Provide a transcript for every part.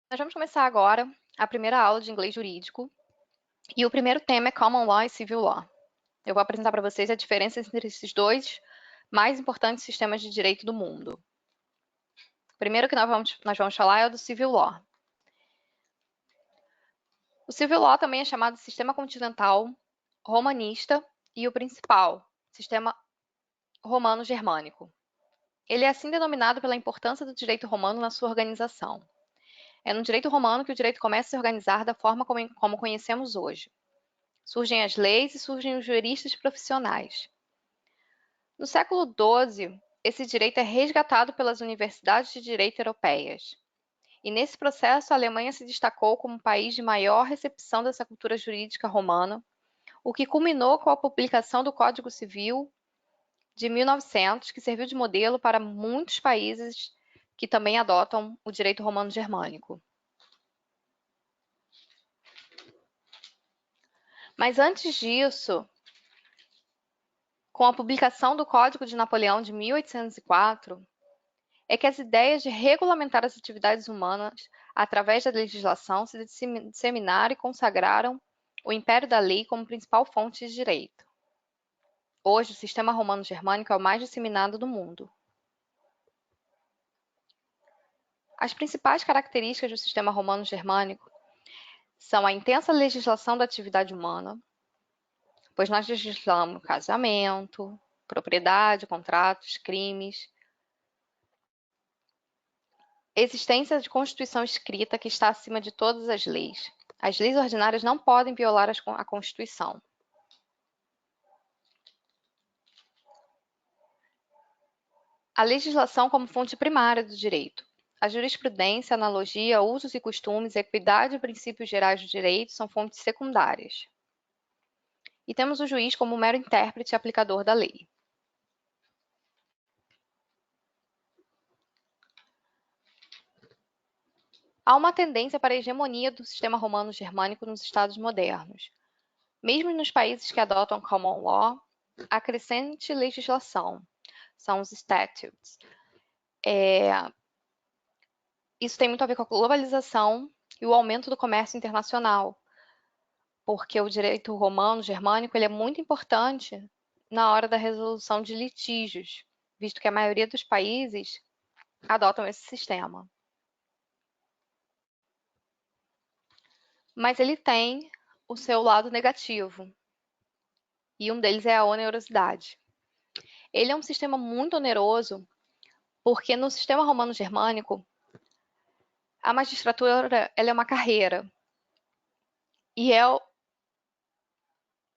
Nós vamos começar agora a primeira aula de inglês jurídico e o primeiro tema é Common Law e Civil Law. Eu vou apresentar para vocês a diferença entre esses dois mais importantes sistemas de direito do mundo. O primeiro que nós vamos falar é o do Civil Law. O Civil Law também é chamado de sistema continental romanista e o principal, sistema romano-germânico. Ele é assim denominado pela importância do direito romano na sua organização. É no direito romano que o direito começa a se organizar da forma como conhecemos hoje. Surgem as leis e surgem os juristas profissionais. No século XII, esse direito é resgatado pelas universidades de direito europeias. E nesse processo, a Alemanha se destacou como país de maior recepção dessa cultura jurídica romana, o que culminou com a publicação do Código Civil de 1900, que serviu de modelo para muitos países que também adotam o direito romano-germânico. Mas antes disso, com a publicação do Código de Napoleão de 1804, é que as ideias de regulamentar as atividades humanas através da legislação se disseminaram e consagraram o império da lei como principal fonte de direito. Hoje, o sistema romano-germânico é o mais disseminado do mundo. As principais características do sistema romano-germânico são a intensa legislação da atividade humana, pois nós legislamos casamento, propriedade, contratos, crimes, existência de Constituição escrita que está acima de todas as leis. As leis ordinárias não podem violar a Constituição. A legislação como fonte primária do direito. A jurisprudência, a analogia, usos e costumes, equidade e princípios gerais do direito são fontes secundárias. E temos o juiz como mero intérprete e aplicador da lei. Há uma tendência para a hegemonia do sistema romano-germânico nos estados modernos. Mesmo nos países que adotam common law, há crescente legislação, são os statutes. Isso tem muito a ver com a globalização e o aumento do comércio internacional, porque o direito romano-germânico ele é muito importante na hora da resolução de litígios, visto que a maioria dos países adotam esse sistema. Mas ele tem o seu lado negativo, e um deles é a onerosidade. Ele é um sistema muito oneroso, porque no sistema romano-germânico, a magistratura ela é uma carreira, e é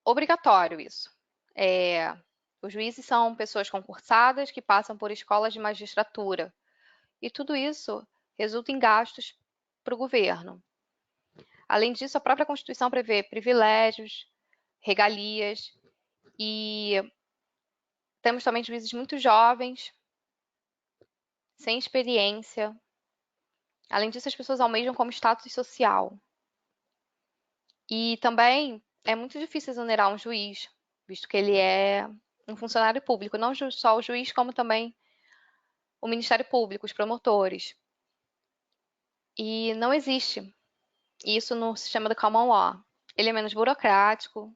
obrigatório isso. Os juízes são pessoas concursadas que passam por escolas de magistratura, e tudo isso resulta em gastos para o governo. Além disso, a própria Constituição prevê privilégios, regalias, e temos também juízes muito jovens, sem experiência. Além disso, as pessoas almejam como status social. E também é muito difícil exonerar um juiz, visto que ele é um funcionário público, não só o juiz, como também o Ministério Público, os promotores. E não existe isso no sistema do common law. Ele é menos burocrático,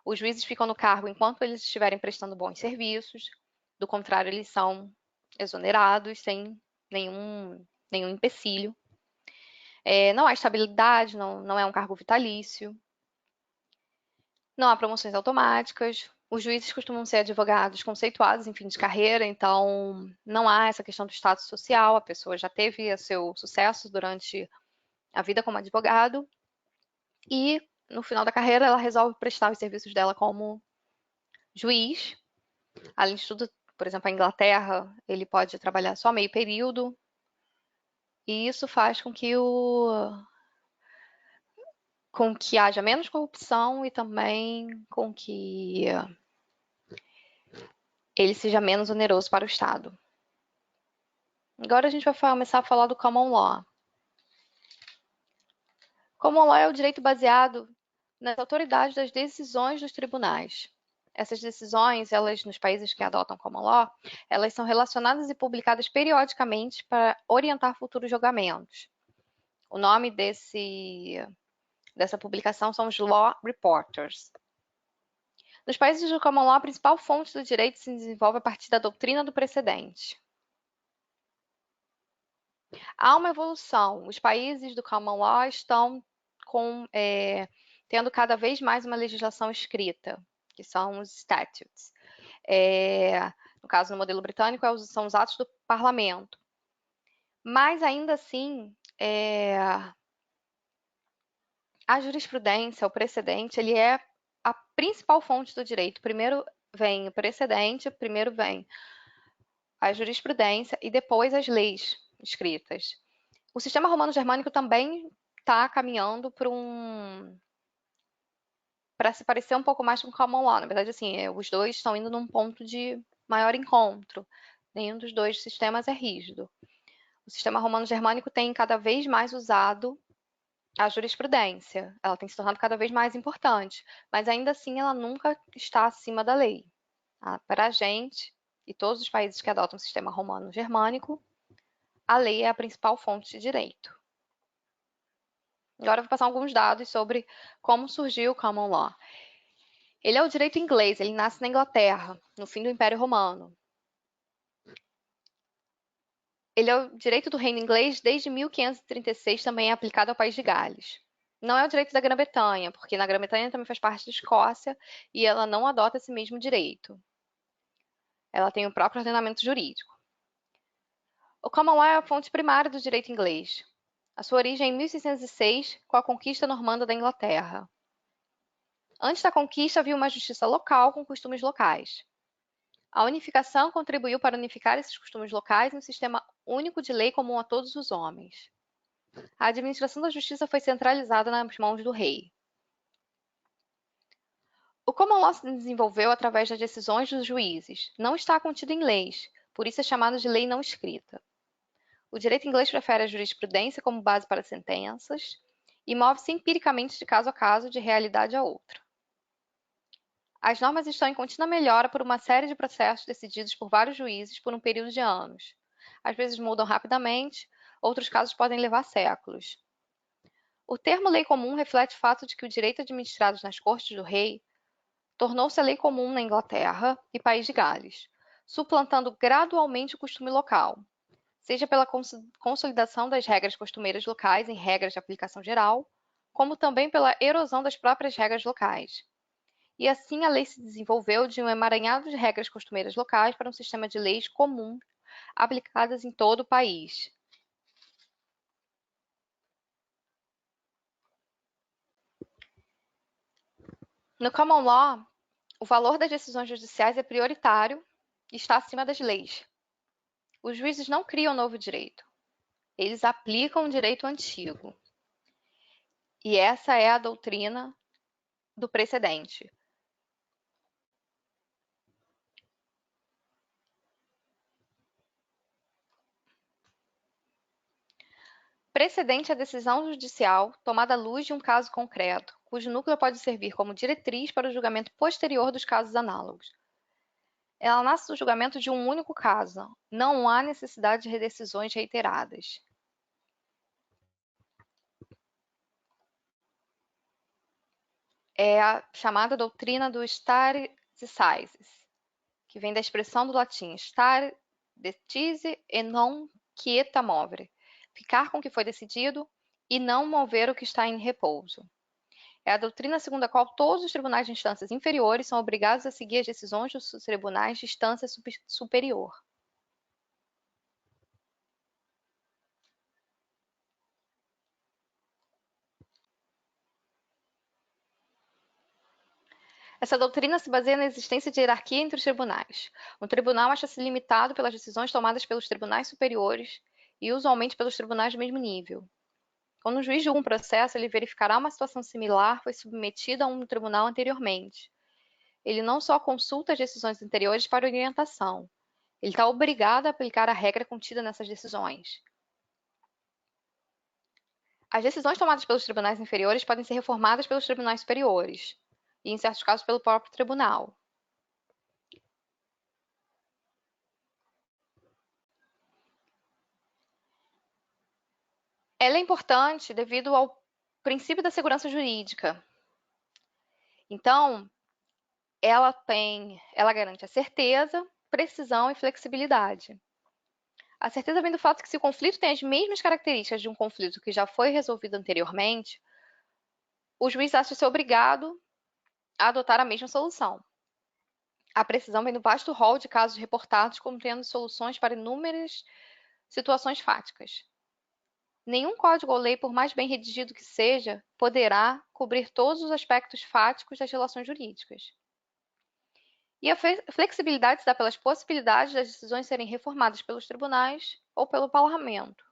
os juízes ficam no cargo enquanto eles estiverem prestando bons serviços, do contrário, eles são exonerados sem nenhum empecilho. Não há estabilidade, não é um cargo vitalício, não há promoções automáticas, os juízes costumam ser advogados conceituados em fim de carreira, então não há essa questão do status social, a pessoa já teve seu sucesso durante a vida como advogado e no final da carreira ela resolve prestar os serviços dela como juiz. Além de tudo, por exemplo, a Inglaterra, ele pode trabalhar só meio período e isso faz com que haja menos corrupção e também com que ele seja menos oneroso para o Estado. Agora a gente vai começar a falar do Common Law. Common Law é o direito baseado nas autoridades das decisões dos tribunais. Essas decisões, elas nos países que adotam Common Law, elas são relacionadas e publicadas periodicamente para orientar futuros julgamentos. O nome dessa publicação são os Law Reporters. Nos países do Common Law, a principal fonte do direito se desenvolve a partir da doutrina do precedente. Há uma evolução. Os países do Common Law estão tendo cada vez mais uma legislação escrita, que são os statutes. No caso, no modelo britânico, são os atos do parlamento. Mas, ainda assim, a jurisprudência, o precedente, ele é a principal fonte do direito. Primeiro vem o precedente, primeiro vem a jurisprudência e depois as leis escritas. O sistema romano-germânico também está caminhando para se parecer um pouco mais com o common law. Na verdade, assim, os dois estão indo num ponto de maior encontro. Nenhum dos dois sistemas é rígido. O sistema romano-germânico tem cada vez mais usado a jurisprudência. Ela tem se tornado cada vez mais importante, mas ainda assim ela nunca está acima da lei. Para a gente e todos os países que adotam o sistema romano-germânico, a lei é a principal fonte de direito. Agora eu vou passar alguns dados sobre como surgiu o common law. Ele é o direito inglês, ele nasce na Inglaterra, no fim do Império Romano. Ele é o direito do Reino Inglês desde 1536, também é aplicado ao País de Gales. Não é o direito da Grã-Bretanha, porque na Grã-Bretanha também faz parte da Escócia e ela não adota esse mesmo direito. Ela tem o próprio ordenamento jurídico. O common law é a fonte primária do direito inglês. A sua origem é em 1606, com a conquista normanda da Inglaterra. Antes da conquista, havia uma justiça local com costumes locais. A unificação contribuiu para unificar esses costumes locais em um sistema único de lei comum a todos os homens. A administração da justiça foi centralizada nas mãos do rei. O common law se desenvolveu através das decisões dos juízes. Não está contido em leis, por isso é chamado de lei não escrita. O direito inglês prefere a jurisprudência como base para sentenças e move-se empiricamente de caso a caso, de realidade a outra. As normas estão em contínua melhora por uma série de processos decididos por vários juízes por um período de anos. Às vezes mudam rapidamente, outros casos podem levar séculos. O termo lei comum reflete o fato de que o direito administrado nas cortes do rei tornou-se a lei comum na Inglaterra e País de Gales, suplantando gradualmente o costume local, seja pela consolidação das regras costumeiras locais em regras de aplicação geral, como também pela erosão das próprias regras locais. E assim a lei se desenvolveu de um emaranhado de regras costumeiras locais para um sistema de leis comum aplicadas em todo o país. No common law, o valor das decisões judiciais é prioritário e está acima das leis. Os juízes não criam novo direito, eles aplicam o direito antigo. E essa é a doutrina do precedente. Precedente é a decisão judicial tomada à luz de um caso concreto, cujo núcleo pode servir como diretriz para o julgamento posterior dos casos análogos. Ela nasce do julgamento de um único caso. Não há necessidade de redecisões reiteradas. É a chamada doutrina do stare decisis, que vem da expressão do latim stare decise e non quieta movere, ficar com o que foi decidido e não mover o que está em repouso. É a doutrina segundo a qual todos os tribunais de instâncias inferiores são obrigados a seguir as decisões dos tribunais de instância superior. Essa doutrina se baseia na existência de hierarquia entre os tribunais. Um tribunal acha-se limitado pelas decisões tomadas pelos tribunais superiores e usualmente pelos tribunais do mesmo nível. Quando um juiz julga um processo, ele verificará uma situação similar foi submetida a um tribunal anteriormente. Ele não só consulta as decisões anteriores para orientação, ele está obrigado a aplicar a regra contida nessas decisões. As decisões tomadas pelos tribunais inferiores podem ser reformadas pelos tribunais superiores, e em certos casos pelo próprio tribunal. Ela é importante devido ao princípio da segurança jurídica. Então, ela garante a certeza, precisão e flexibilidade. A certeza vem do fato que se o conflito tem as mesmas características de um conflito que já foi resolvido anteriormente, o juiz acha ser obrigado a adotar a mesma solução. A precisão vem do vasto rol de casos reportados contendo soluções para inúmeras situações fáticas. Nenhum código ou lei, por mais bem redigido que seja, poderá cobrir todos os aspectos fáticos das relações jurídicas. E a flexibilidade se dá pelas possibilidades das decisões serem reformadas pelos tribunais ou pelo parlamento.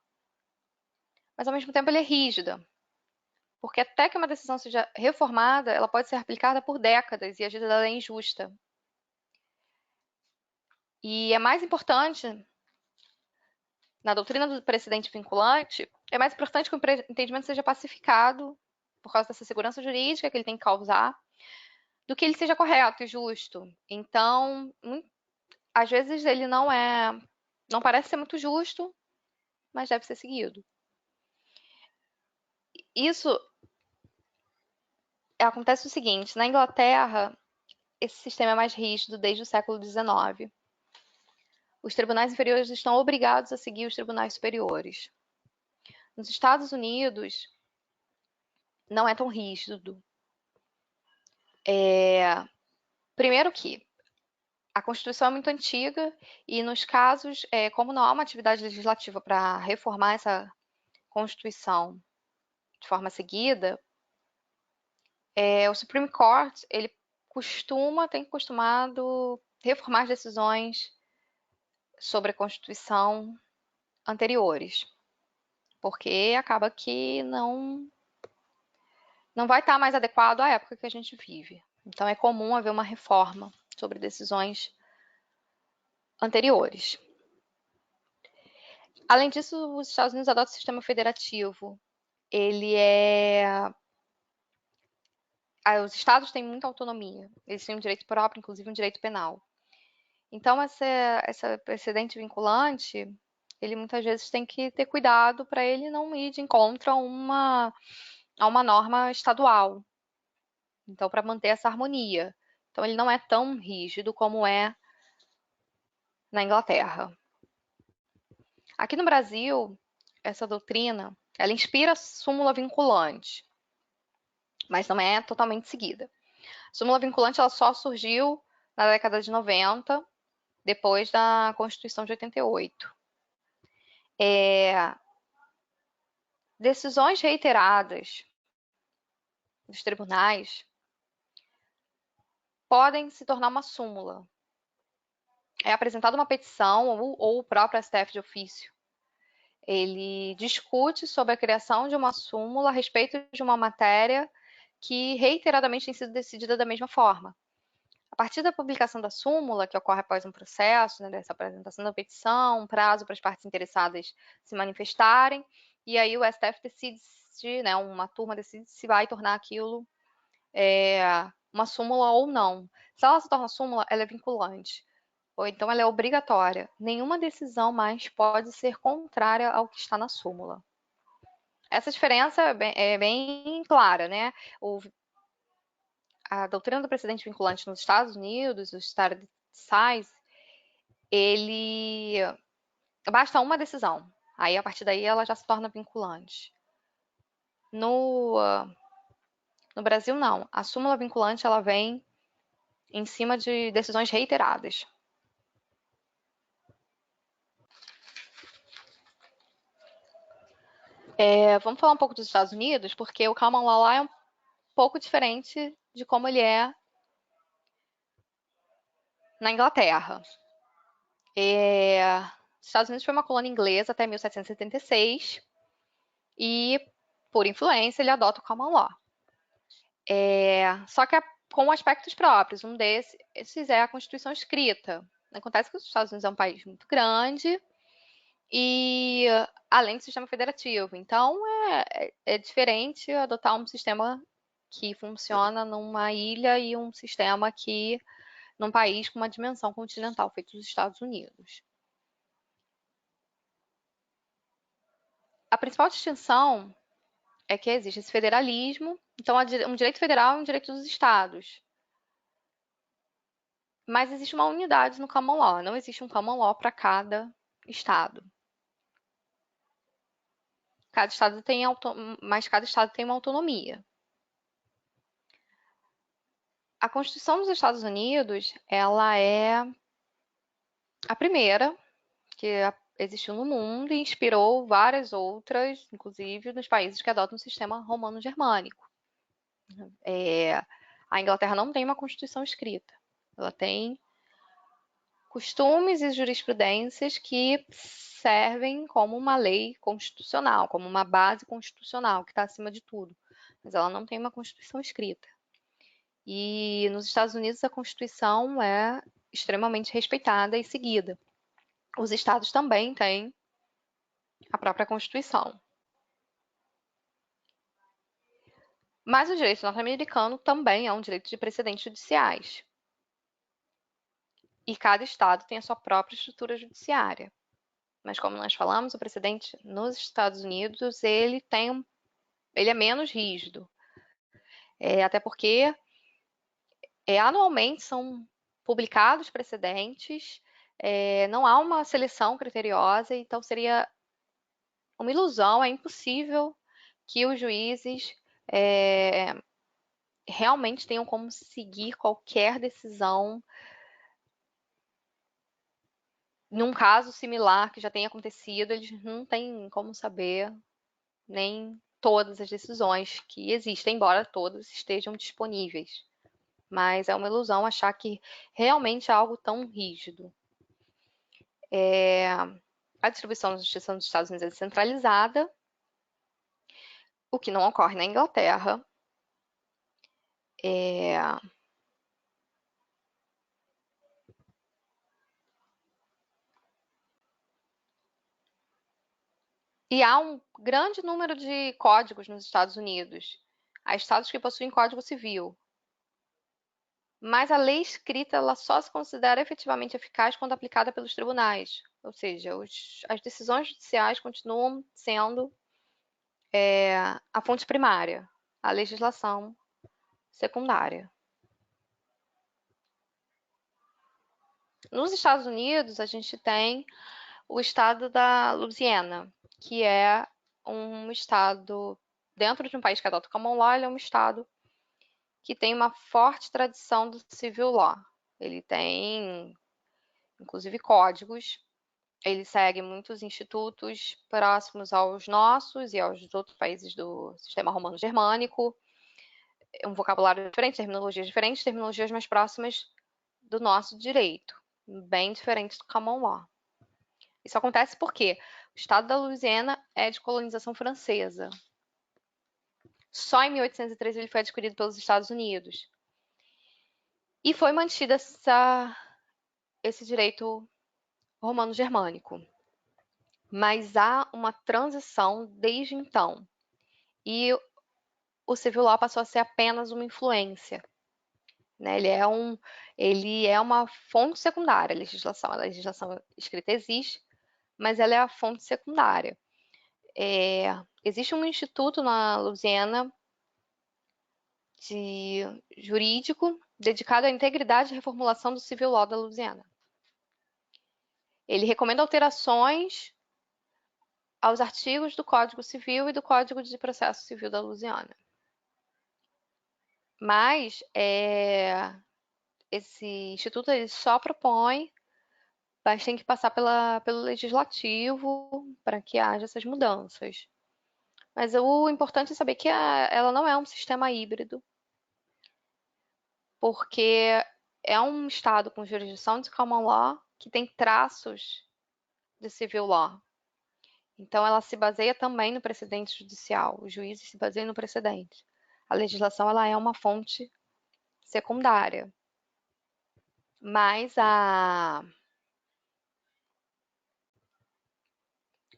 Mas, ao mesmo tempo, ele é rígida, porque até que uma decisão seja reformada, ela pode ser aplicada por décadas e às vezes ela é injusta. E é mais importante, na doutrina do precedente vinculante, é mais importante que o entendimento seja pacificado por causa dessa segurança jurídica que ele tem que causar, do que ele seja correto e justo. Então, às vezes ele não parece ser muito justo, mas deve ser seguido. Isso acontece o seguinte, na Inglaterra, esse sistema é mais rígido desde o século XIX. Os tribunais inferiores estão obrigados a seguir os tribunais superiores. Nos Estados Unidos, não é tão rígido. Primeiro que a Constituição é muito antiga e nos casos, como não há uma atividade legislativa para reformar essa Constituição de forma seguida, o Supreme Court ele tem costumado reformar as decisões sobre a Constituição anteriores, porque acaba que não vai estar mais adequado à época que a gente vive. Então é comum haver uma reforma sobre decisões anteriores. Além disso, os Estados Unidos adotam o sistema federativo. Os estados têm muita autonomia. Eles têm um direito próprio, inclusive um direito penal. Então, essa precedente vinculante, ele muitas vezes tem que ter cuidado para ele não ir de encontro a uma norma estadual. Então, para manter essa harmonia. Então, ele não é tão rígido como é na Inglaterra. Aqui no Brasil, essa doutrina, ela inspira a súmula vinculante, mas não é totalmente seguida. A súmula vinculante ela só surgiu na década de 90, depois da Constituição de 88. Decisões reiteradas dos tribunais podem se tornar uma súmula. É apresentada uma petição ou o próprio STF de ofício. Ele discute sobre a criação de uma súmula a respeito de uma matéria que reiteradamente tem sido decidida da mesma forma. A partir da publicação da súmula, que ocorre após um processo, né, dessa apresentação da petição, um prazo para as partes interessadas se manifestarem, e aí o STF decide, né, uma turma decide se vai tornar aquilo uma súmula ou não. Se ela se torna súmula, ela é vinculante, ou então ela é obrigatória. Nenhuma decisão mais pode ser contrária ao que está na súmula. Essa diferença é bem clara, né? A doutrina do precedente vinculante nos Estados Unidos, o stare decisis, ele basta uma decisão. Aí, a partir daí, ela já se torna vinculante. No Brasil, não. A súmula vinculante, ela vem em cima de decisões reiteradas. Vamos falar um pouco dos Estados Unidos, porque o common law lá é um pouco diferente de como ele é na Inglaterra. Os Estados Unidos foi uma colônia inglesa até 1776 e, por influência, ele adota o common law. Só que com aspectos próprios. Um desses é a Constituição escrita. Acontece que os Estados Unidos é um país muito grande e além do sistema federativo. Então, é diferente adotar um sistema que funciona numa ilha e um sistema num país com uma dimensão continental, feito dos Estados Unidos. A principal distinção é que existe esse federalismo, então um direito federal é um direito dos estados. Mas existe uma unidade no common law, não existe um common law para cada estado. Cada estado tem mas cada estado tem uma autonomia. A Constituição dos Estados Unidos, ela é a primeira que existiu no mundo e inspirou várias outras, inclusive nos países que adotam o sistema romano-germânico. A Inglaterra não tem uma Constituição escrita. Ela tem costumes e jurisprudências que servem como uma lei constitucional, como uma base constitucional que está acima de tudo. Mas ela não tem uma Constituição escrita. E nos Estados Unidos a Constituição é extremamente respeitada e seguida. Os estados também têm a própria Constituição. Mas o direito norte-americano também é um direito de precedentes judiciais. E cada estado tem a sua própria estrutura judiciária. Mas como nós falamos, o precedente nos Estados Unidos, ele é menos rígido. Até porque anualmente são publicados precedentes, não há uma seleção criteriosa, então seria uma ilusão, é impossível que os juízes realmente tenham como seguir qualquer decisão num caso similar que já tenha acontecido, eles não têm como saber nem todas as decisões que existem, embora todas estejam disponíveis. Mas é uma ilusão achar que realmente é algo tão rígido. A distribuição da justiça nos Estados Unidos é descentralizada, o que não ocorre na Inglaterra. E há um grande número de códigos nos Estados Unidos. Há estados que possuem código civil. Mas a lei escrita ela só se considera efetivamente eficaz quando aplicada pelos tribunais. Ou seja, as decisões judiciais continuam sendo a fonte primária, a legislação secundária. Nos Estados Unidos, a gente tem o estado da Louisiana, que é um estado, dentro de um país que adota o common law, ele é um estado que tem uma forte tradição do civil law. Ele tem, inclusive, códigos. Ele segue muitos institutos próximos aos nossos e aos outros países do sistema romano-germânico. Um vocabulário diferente, terminologias mais próximas do nosso direito, bem diferentes do common law. Isso acontece porque o estado da Louisiana é de colonização francesa. Só em 1803 ele foi adquirido pelos Estados Unidos. E foi mantido esse direito romano-germânico. Mas há uma transição desde então. E o civil law passou a ser apenas uma influência. Né? Ele é uma fonte secundária, a legislação escrita existe, mas ela é a fonte secundária. Existe um instituto na Louisiana jurídico dedicado à integridade e reformulação do civil law da Louisiana. Ele recomenda alterações aos artigos do Código Civil e do Código de Processo Civil da Louisiana. Mas esse instituto ele só propõe, mas tem que passar pelo legislativo para que haja essas mudanças. Mas o importante é saber que ela não é um sistema híbrido, porque é um estado com jurisdição de common law que tem traços de civil law. Então, ela se baseia também no precedente judicial. Os juízes se baseiam no precedente. A legislação ela é uma fonte secundária. Mas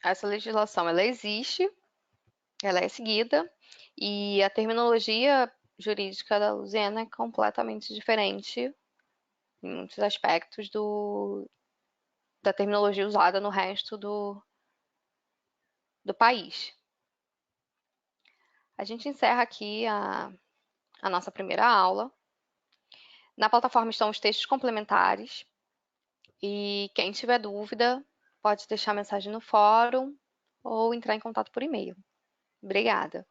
essa legislação ela existe, ela é seguida, e a terminologia jurídica da Louisiana é completamente diferente em muitos aspectos da terminologia usada no resto do país. A gente encerra aqui a nossa primeira aula. Na plataforma estão os textos complementares e quem tiver dúvida pode deixar mensagem no fórum ou entrar em contato por e-mail. Obrigada.